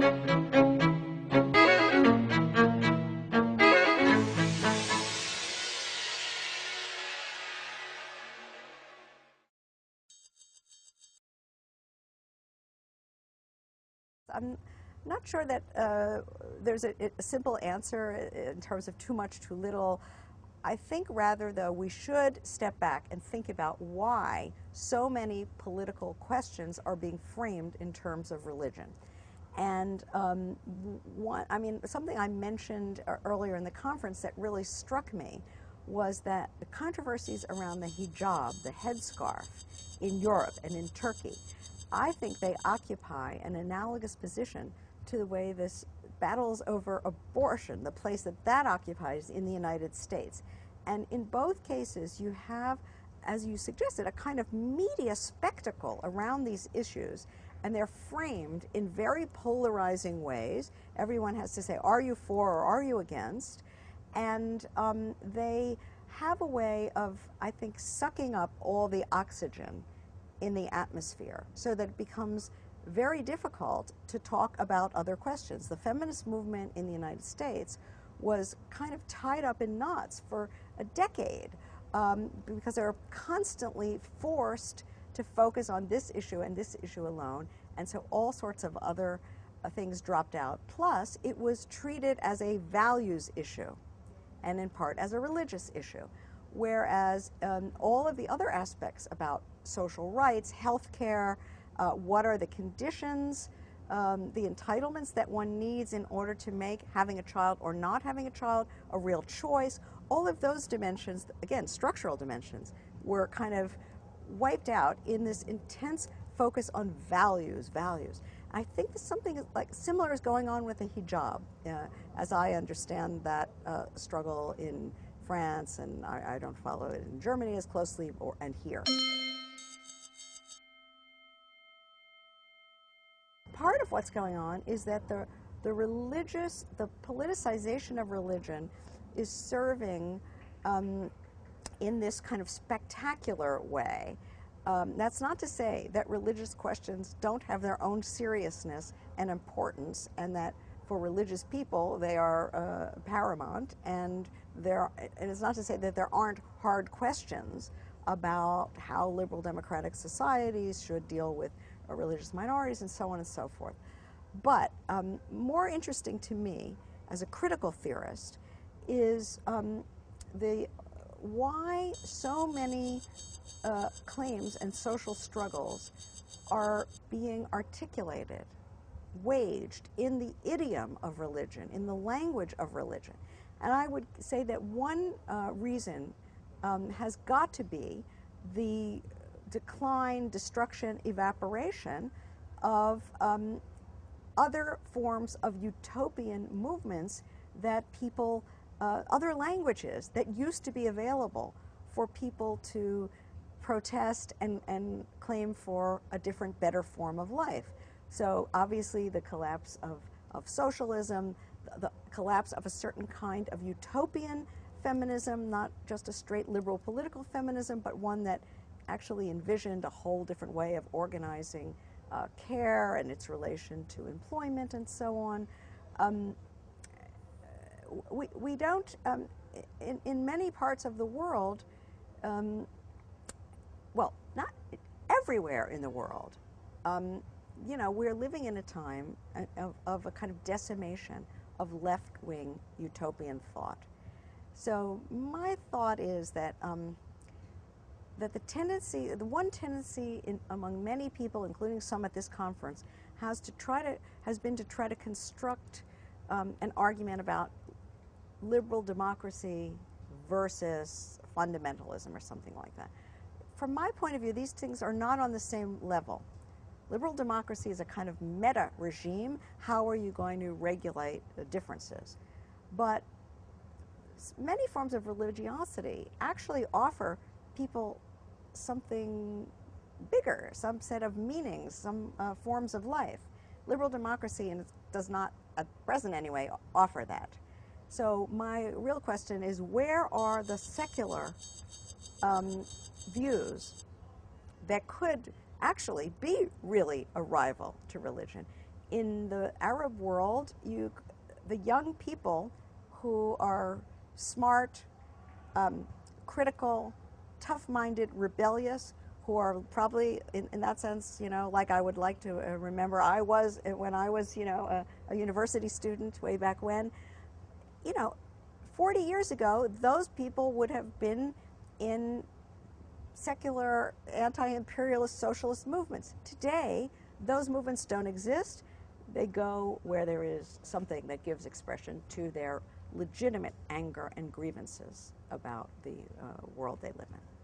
I'm not sure that there's a simple answer in terms of too much, too little. I think rather, though, we should step back and think about why so many political questions are being framed in terms of religion. And something I mentioned earlier in the conference that really struck me was that the controversies around the hijab, the headscarf, in Europe and in Turkey, I think they occupy an analogous position to the way this battles over abortion, the place that that occupies in the United States. And in both cases, you have, as you suggested, a kind of media spectacle around these issues, and they're framed in very polarizing ways. Everyone has to say, are you for or are you against? And they have a way of, I think, sucking up all the oxygen in the atmosphere so that it becomes very difficult to talk about other questions. The feminist movement in the United States was kind of tied up in knots for a decade because they were constantly forced to focus on this issue and this issue alone, and so all sorts of other things dropped out. Plus, it was treated as a values issue and in part as a religious issue, whereas all of the other aspects about social rights, health care, what are the conditions, the entitlements that one needs in order to make having a child or not having a child a real choice, all of those dimensions, again, structural dimensions, were kind of wiped out in this intense focus on values. I think that something like similar is going on with the hijab, as I understand that struggle in France, and I don't follow it in Germany as closely, and here. Part of what's going on is that the politicization of religion is serving in this kind of spectacular way. That's not to say that religious questions don't have their own seriousness and importance, and that for religious people they are paramount, and it's not to say that there aren't hard questions about how liberal democratic societies should deal with religious minorities and so on and so forth. But more interesting to me as a critical theorist is why so many claims and social struggles are being articulated, waged in the idiom of religion, in the language of religion. And I would say that one reason has got to be the decline, destruction, evaporation of other forms of utopian movements that people, other languages that used to be available for people to protest and claim for a different, better form of life. So obviously the collapse of socialism, the collapse of a certain kind of utopian feminism, not just a straight liberal political feminism, but one that actually envisioned a whole different way of organizing care and its relation to employment and so on. We don't, in many parts of the world, well, not everywhere in the world, you know, we're living in a time of a kind of decimation of left-wing utopian thought. So my thought is that that the one tendency among many people, including some at this conference, has been to try to construct an argument about liberal democracy versus fundamentalism or something like that. From my point of view, these things are not on the same level. Liberal democracy is a kind of meta regime. How are you going to regulate the differences? But many forms of religiosity actually offer people something bigger, some set of meanings, some forms of life. Liberal democracy, and it does not, at present anyway, offer that. So my real question is, where are the secular views that could actually be really a rival to religion? in the Arab world, the young people who are smart, critical, tough-minded, rebellious, who are probably, in that sense, you know, like I would like to remember I was when I was, you know, a university student way back when. You know, 40 years ago, those people would have been in secular, anti-imperialist, socialist movements. Today, those movements don't exist. They go where there is something that gives expression to their legitimate anger and grievances about the world they live in.